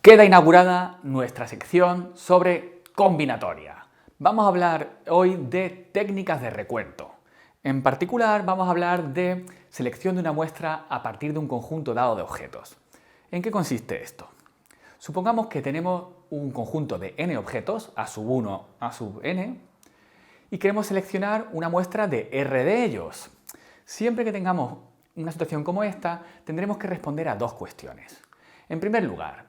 Queda inaugurada nuestra sección sobre combinatoria. Vamos a hablar hoy de técnicas de recuento. En particular, vamos a hablar de selección de una muestra a partir de un conjunto dado de objetos. ¿En qué consiste esto? Supongamos que tenemos un conjunto de n objetos, a sub 1 a sub n, y queremos seleccionar una muestra de R de ellos. Siempre que tengamos una situación como esta, tendremos que responder a dos cuestiones. En primer lugar,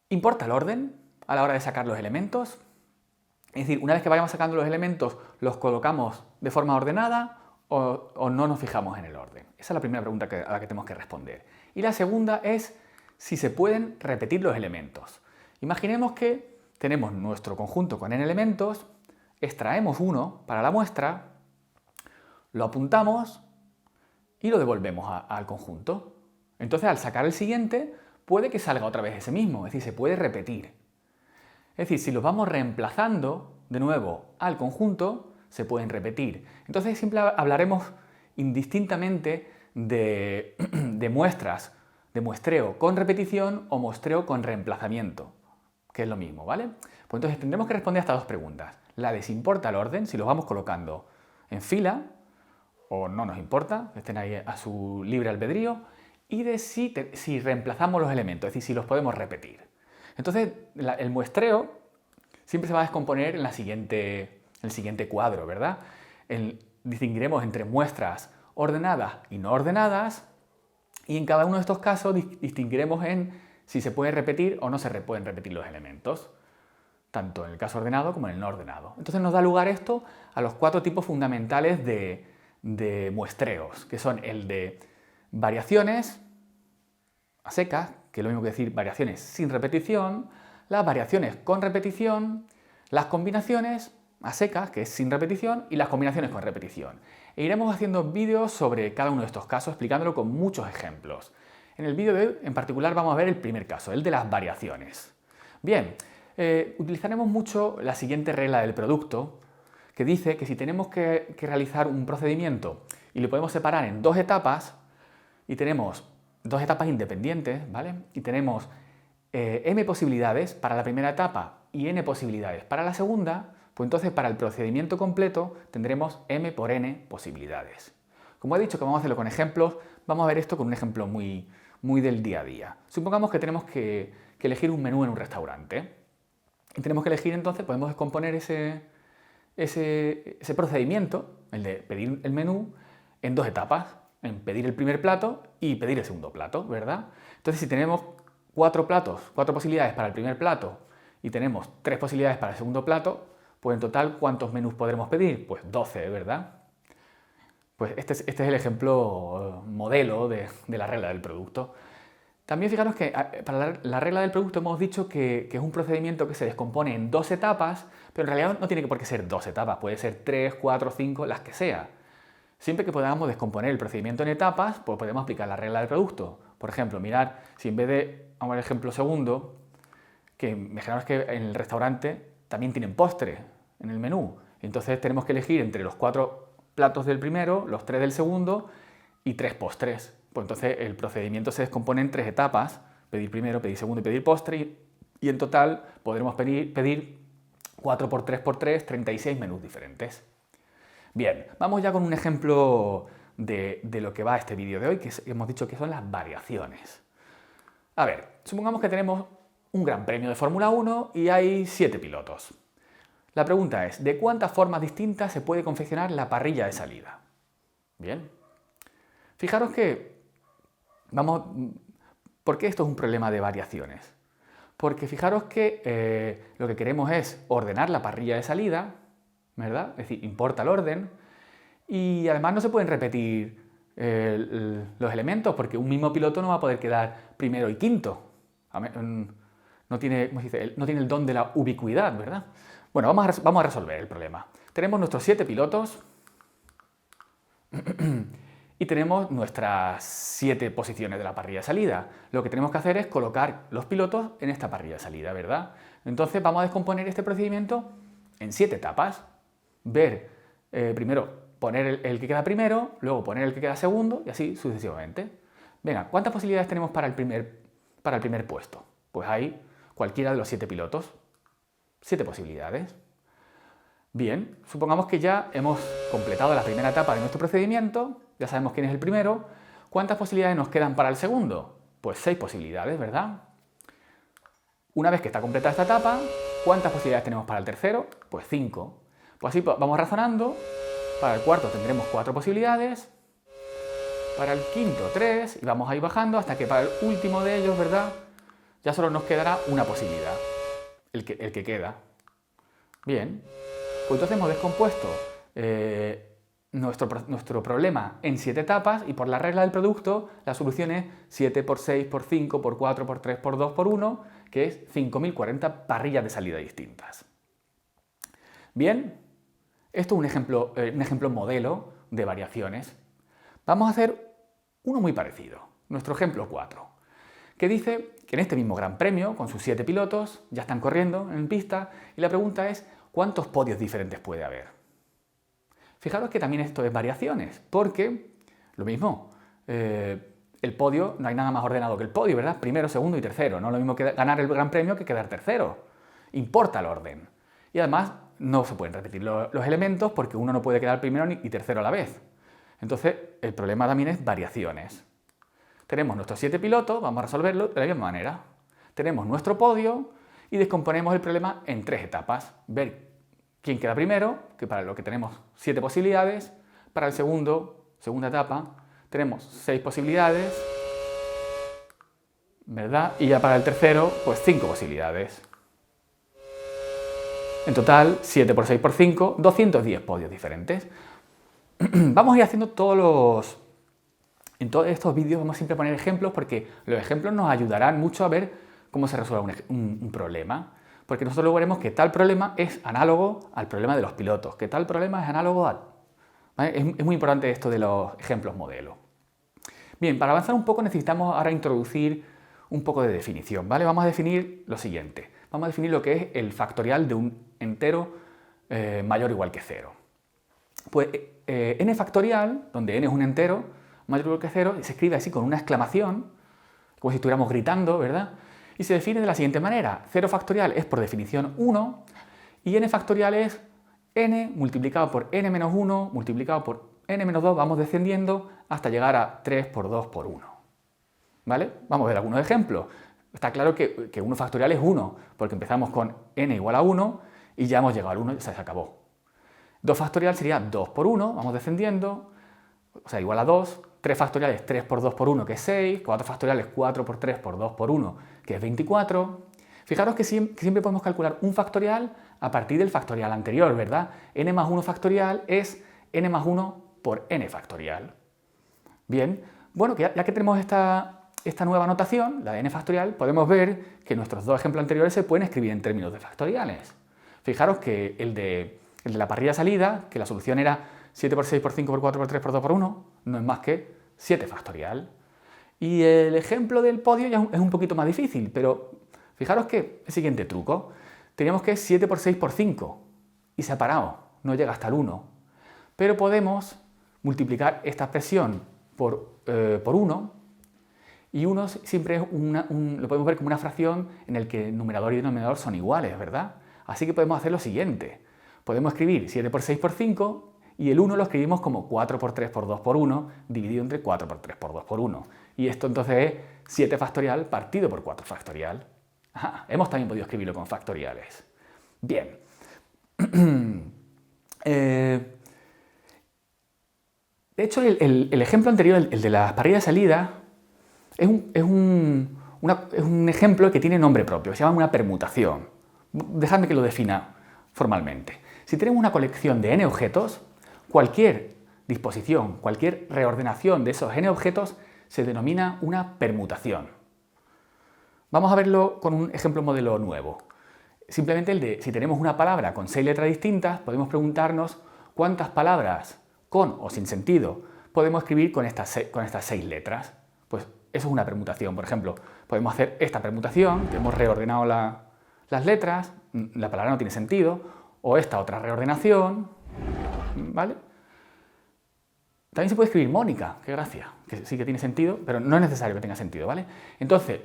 ¿importa el orden a la hora de sacar los elementos? Es decir, una vez que vayamos sacando los elementos, ¿los colocamos de forma ordenada o no nos fijamos en el orden? Esa es la primera pregunta a la que tenemos que responder. Y la segunda es si se pueden repetir los elementos. Imaginemos que tenemos nuestro conjunto con n elementos, extraemos uno para la muestra, lo apuntamos y lo devolvemos al conjunto. Entonces, al sacar el siguiente, puede que salga otra vez ese mismo, es decir, se puede repetir. Es decir, si los vamos reemplazando de nuevo al conjunto, se pueden repetir. Entonces, siempre hablaremos indistintamente de muestras, de muestreo con repetición o muestreo con reemplazamiento, que es lo mismo, ¿vale? Pues entonces tendremos que responder a estas dos preguntas. La de si importa el orden, si los vamos colocando en fila, o no nos importa, que estén ahí a su libre albedrío, y de si reemplazamos los elementos, es decir, si los podemos repetir. Entonces, el muestreo siempre se va a descomponer en el siguiente cuadro, ¿verdad? Distinguiremos entre muestras ordenadas y no ordenadas, y en cada uno de estos casos distinguiremos en si se puede repetir o no se pueden repetir los elementos, tanto en el caso ordenado como en el no ordenado. Entonces nos da lugar esto a los cuatro tipos fundamentales de muestreos, que son el de variaciones a secas, que es lo mismo que decir variaciones sin repetición, las variaciones con repetición, las combinaciones a secas, que es sin repetición, y las combinaciones con repetición. E iremos haciendo vídeos sobre cada uno de estos casos, explicándolo con muchos ejemplos. En el vídeo de hoy, en particular, vamos a ver el primer caso, el de las variaciones. Bien, utilizaremos mucho la siguiente regla del producto, que dice que si tenemos que realizar un procedimiento y lo podemos separar en dos etapas, y tenemos dos etapas independientes, ¿vale? Y tenemos m posibilidades para la primera etapa y n posibilidades para la segunda, pues entonces para el procedimiento completo tendremos m por n posibilidades. Como he dicho que vamos a hacerlo con ejemplos, vamos a ver esto con un ejemplo muy del día a día. Supongamos que tenemos que elegir un menú en un restaurante. Y tenemos que elegir entonces, podemos descomponer ese procedimiento, el de pedir el menú, en dos etapas, en pedir el primer plato y pedir el segundo plato, ¿verdad? Entonces, si tenemos cuatro posibilidades para el primer plato y tenemos 3 posibilidades para el segundo plato, pues en total, ¿cuántos menús podremos pedir? Pues 12, ¿verdad? Pues este es el ejemplo modelo de la regla del producto. También fijaros que para la regla del producto hemos dicho que es un procedimiento que se descompone en dos etapas, pero en realidad no tiene por qué ser dos etapas, puede ser 3, 4, 5, las que sea. Siempre que podamos descomponer el procedimiento en etapas, pues podemos aplicar la regla del producto. Por ejemplo, mirad, si en vez de, vamos al ejemplo segundo, que imaginaos que en el restaurante también tienen postre en el menú. Entonces tenemos que elegir entre los 4 platos del primero, los 3 del segundo y 3 postres. Pues entonces el procedimiento se descompone en 3 etapas, pedir primero, pedir segundo y pedir postre, y en total podremos pedir 4 por 3 por 3, 36 menús diferentes. Bien, vamos ya con un ejemplo de lo que va este vídeo de hoy, que hemos dicho que son las variaciones. A ver, supongamos que tenemos un gran premio de Fórmula 1 y hay 7 pilotos. La pregunta es, ¿de cuántas formas distintas se puede confeccionar la parrilla de salida? Bien. Fijaros que, ¿por qué esto es un problema de variaciones? Porque fijaros que lo que queremos es ordenar la parrilla de salida, ¿verdad? Es decir, importa el orden, y además no se pueden repetir los elementos, porque un mismo piloto no va a poder quedar primero y quinto. No tiene, ¿cómo se dice? No tiene el don de la ubicuidad, ¿verdad? Bueno, vamos a resolver el problema. Tenemos nuestros 7 pilotos y tenemos nuestras 7 posiciones de la parrilla de salida. Lo que tenemos que hacer es colocar los pilotos en esta parrilla de salida, ¿verdad? Entonces vamos a descomponer este procedimiento en 7 etapas. Ver, primero poner el que queda primero, luego poner el que queda segundo y así sucesivamente. Venga, ¿cuántas posibilidades tenemos para para el primer puesto? Pues hay cualquiera de los 7 pilotos. 7 posibilidades. Bien, supongamos que ya hemos completado la primera etapa de nuestro procedimiento, ya sabemos quién es el primero. ¿Cuántas posibilidades nos quedan para el segundo? Pues 6 posibilidades, ¿verdad? Una vez que está completada esta etapa, ¿cuántas posibilidades tenemos para el tercero? Pues 5. Pues así vamos razonando. Para el cuarto tendremos 4 posibilidades. Para el quinto 3. Y vamos a ir bajando hasta que para el último de ellos, ¿verdad? Ya solo nos quedará una posibilidad. El que queda. Bien. Pues entonces hemos descompuesto nuestro problema en 7 etapas y por la regla del producto la solución es 7 por 6 por 5 por 4 por 3 por 2 por 1, que es 5040 parrillas de salida distintas. Bien, esto es un ejemplo modelo de variaciones. Vamos a hacer uno muy parecido, nuestro ejemplo 4, que dice que en este mismo Gran Premio, con sus 7 pilotos, ya están corriendo en pista y la pregunta es ¿cuántos podios diferentes puede haber? Fijaros que también esto es variaciones, porque lo mismo, el podio, no hay nada más ordenado que el podio, ¿verdad? Primero, segundo y tercero, no es lo mismo que ganar el Gran Premio que quedar tercero. Importa el orden. Y además no se pueden repetir los elementos porque uno no puede quedar primero y tercero a la vez. Entonces el problema también es variaciones. Tenemos nuestros 7 pilotos, vamos a resolverlo de la misma manera. Tenemos nuestro podio y descomponemos el problema en 3 etapas. Ver quién queda primero, que para lo que tenemos 7 posibilidades. Para el segunda etapa, tenemos 6 posibilidades, ¿verdad? Y ya para el tercero, pues 5 posibilidades. En total, 7 por 6 por 5, 210 podios diferentes. Vamos a ir haciendo en todos estos vídeos vamos a siempre poner ejemplos porque los ejemplos nos ayudarán mucho a ver cómo se resuelve un problema. Porque nosotros luego veremos que tal problema es análogo al problema de los pilotos, que tal problema es análogo a... ¿Vale? Es muy importante esto de los ejemplos modelo. Bien, para avanzar un poco necesitamos ahora introducir un poco de definición, ¿vale? Vamos a definir lo siguiente. Vamos a definir lo que es el factorial de un entero mayor o igual que 0. Pues n factorial, donde n es un entero mayor o igual que 0, se escribe así con una exclamación, como si estuviéramos gritando, ¿verdad? Y se define de la siguiente manera. 0 factorial es por definición 1 y n factorial es n multiplicado por n menos 1 multiplicado por n menos 2, vamos descendiendo hasta llegar a 3 por 2 por 1. ¿Vale? Vamos a ver algunos ejemplos. Está claro que 1 factorial es 1, porque empezamos con n igual a 1 y ya hemos llegado al 1 y se acabó. 2 factorial sería 2 por 1, vamos descendiendo, o sea, igual a 2. 3 factorial es 3 por 2 por 1, que es 6. 4 factorial es 4 por 3 por 2 por 1, que es 24. Fijaros que siempre podemos calcular un factorial a partir del factorial anterior, ¿verdad? n más 1 factorial es n más 1 por n factorial. Bien, bueno, ya que tenemos esta nueva notación, la de n factorial, podemos ver que nuestros dos ejemplos anteriores se pueden escribir en términos de factoriales. Fijaros que el de la parrilla salida, que la solución era 7 por 6 por 5 por 4 por 3 por 2 por 1, no es más que 7 factorial. Y el ejemplo del podio ya es un poquito más difícil, pero fijaros que el siguiente truco. Teníamos que es 7 por 6 por 5 y se ha parado, no llega hasta el 1. Pero podemos multiplicar esta expresión por 1 y 1 siempre es lo podemos ver como una fracción en el que el numerador y denominador son iguales, ¿verdad? Así que podemos hacer lo siguiente. Podemos escribir 7 por 6 por 5 y el 1 lo escribimos como 4 por 3 por 2 por 1 dividido entre 4 por 3 por 2 por 1. Y esto entonces es 7 factorial partido por 4 factorial. Ajá, hemos también podido escribirlo con factoriales. Bien. De hecho, el ejemplo anterior, el de las parrillas de salida, es un ejemplo que tiene nombre propio, se llama una permutación. Dejadme que lo defina formalmente. Si tenemos una colección de n objetos, cualquier disposición, cualquier reordenación de esos n objetos se denomina una permutación. Vamos a verlo con un ejemplo modelo nuevo. Simplemente el de si tenemos una palabra con 6 letras distintas, podemos preguntarnos cuántas palabras con o sin sentido podemos escribir con estas 6 letras. Pues eso es una permutación. Por ejemplo, podemos hacer esta permutación, que hemos reordenado las letras, la palabra no tiene sentido, o esta otra reordenación, ¿vale? También se puede escribir Mónica, qué gracia, que sí que tiene sentido, pero no es necesario que tenga sentido, ¿vale? Entonces,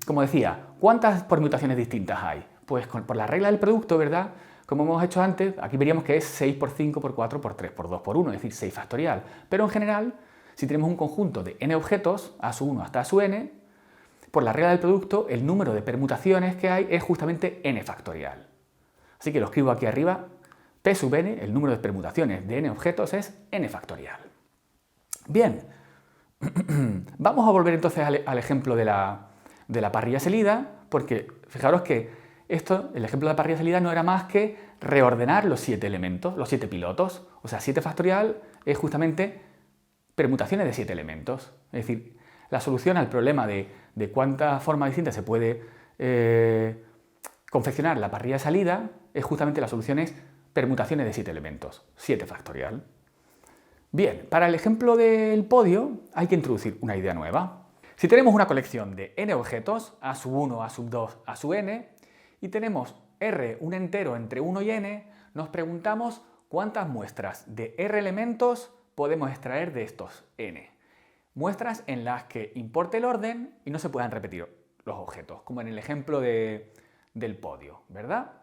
como decía, ¿cuántas permutaciones distintas hay? Pues por la regla del producto, ¿verdad? Como hemos hecho antes, aquí veríamos que es 6 por 5 por 4 por 3 por 2 por 1, es decir, 6 factorial. Pero en general, si tenemos un conjunto de n objetos, a sub 1 hasta a sub n, por la regla del producto, el número de permutaciones que hay es justamente n factorial. Así que lo escribo aquí arriba, p sub n, el número de permutaciones de n objetos es n factorial. Bien, vamos a volver entonces al ejemplo de la parrilla salida, porque fijaros que el ejemplo de la parrilla salida no era más que reordenar los 7 elementos, los 7 pilotos. O sea, 7 factorial es justamente permutaciones de 7 elementos. Es decir, la solución al problema de cuántas formas distintas se puede confeccionar la parrilla de salida es justamente la solución es permutaciones de 7 elementos, 7 factorial. Bien, para el ejemplo del podio hay que introducir una idea nueva. Si tenemos una colección de n objetos, a sub 1, a sub 2, a sub n, y tenemos R, un entero entre 1 y n, nos preguntamos cuántas muestras de R elementos podemos extraer de estos n. Muestras en las que importe el orden y no se puedan repetir los objetos, como en el ejemplo del podio, ¿verdad?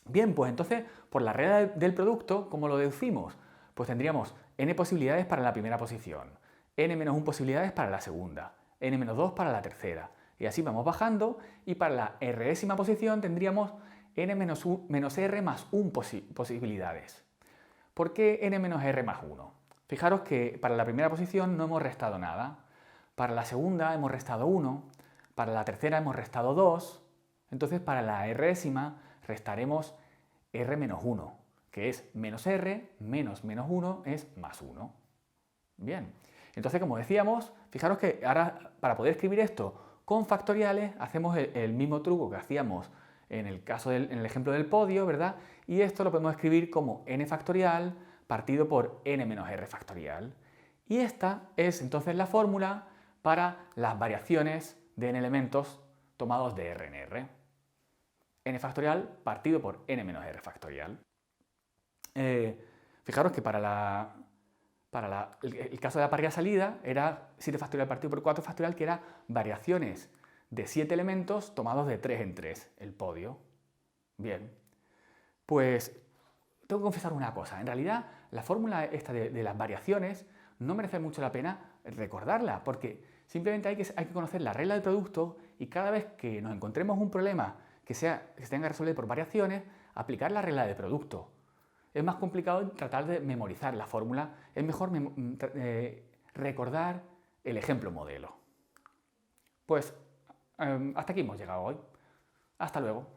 Bien, pues entonces, por la regla del producto, ¿cómo lo deducimos? Pues tendríamos n posibilidades para la primera posición, n-1 posibilidades para la segunda, n-2 para la tercera, y así vamos bajando, y para la résima posición tendríamos n-r más 1 posibilidades. ¿Por qué n-r más 1? Fijaros que para la primera posición no hemos restado nada, para la segunda hemos restado 1, para la tercera hemos restado 2, entonces para la résima restaremos r menos 1, que es menos r menos menos 1 es más 1. Bien, entonces como decíamos, fijaros que ahora para poder escribir esto con factoriales hacemos el mismo truco que hacíamos en el ejemplo del podio, ¿verdad? Y esto lo podemos escribir como n factorial partido por n menos r factorial. Y esta es entonces la fórmula para las variaciones de n elementos tomados de r en r. N factorial partido por n menos r factorial. Fijaros que para el caso de la parrilla salida era 7 factorial partido por 4 factorial, que era variaciones de 7 elementos tomados de 3 en 3, el podio. Bien, pues tengo que confesar una cosa. En realidad, la fórmula esta de las variaciones no merece mucho la pena recordarla, porque simplemente hay que conocer la regla del producto y cada vez que nos encontremos un problema que se tenga que resolver por variaciones, aplicar la regla del producto. Es más complicado tratar de memorizar la fórmula, es mejor recordar el ejemplo modelo. Pues hasta aquí hemos llegado hoy. Hasta luego.